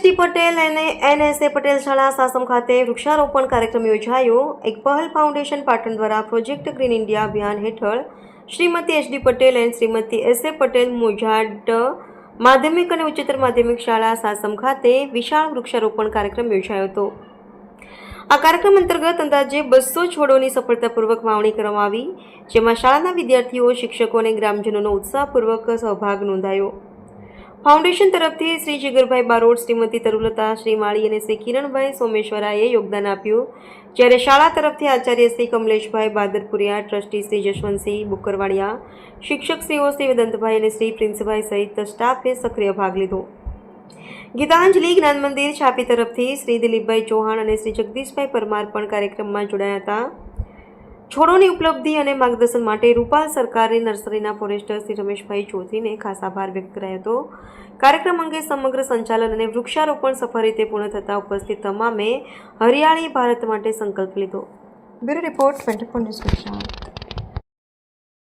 H.D.. Patel અને N.S.A. Patel શાળા સાસમ ખાતે વૃક્ષારોપણ કાર્યક્રમ યોજાયો. એક પહલ ફાઉન્ડેશન પાટણ દ્વારા પ્રોજેક્ટ ગ્રીન ઇન્ડિયા અભિયાન હેઠળ શ્રીમતી એચ.ડી. પટેલ અને શ્રીમતી S.A. પટેલ મોજાડ માધ્યમિક અને ઉચ્ચતર માધ્યમિક શાળા સાસમ ખાતે વિશાળ વૃક્ષારોપણ કાર્યક્રમ યોજાયો હતો. આ કાર્યક્રમ અંતર્ગત અંદાજે 200 છોડોની સફળતાપૂર્વક વાવણી કરવામાં આવી, જેમાં શાળાના વિદ્યાર્થીઓ, શિક્ષકો અને ગ્રામજનોનો ઉત્સાહપૂર્વક સહભાગ નોંધાયો. ફાઉન્ડેશન તરફથી શ્રી જીગરભાઈ બારોટ, શ્રીમતી તરુલતા શ્રીમાળી અને શ્રી કિરણભાઈ સોમેશ્વરાએ યોગદાન આપ્યું, જ્યારે શાળા તરફથી આચાર્ય શ્રી કમલેશભાઈ બાદરપુરિયા, ટ્રસ્ટી શ્રી જશવંતસિંહ બુકરવાડિયા, શિક્ષકશ્રીઓ શ્રી વેદાંતભાઈ અને શ્રી પ્રિન્સભાઈ સહિત સ્ટાફે સક્રિય ભાગ લીધો. ગીતાંજલિ જ્ઞાન મંદિર છાપી તરફથી શ્રી દિલીપભાઈ ચૌહાણ અને શ્રી જગદીશભાઈ પરમાર પણ કાર્યક્રમમાં જોડાયા હતા. છોડોની ઉપલબ્ધિ અને માર્ગદર્શન માટે રૂપાલ સરકારી નર્સરીના ફોરેસ્ટર શ્રી રમેશભાઈ ચૌધરીને ખાસ આભાર વ્યક્ત કરાયો હતો. કાર્યક્રમ અંગે સમગ્ર સંચાલન અને વૃક્ષારોપણ સફળ રીતે પૂર્ણ થતાં ઉપસ્થિત તમામે હરિયાળી ભારત માટે સંકલ્પ લીધો. Bureau report 24 news.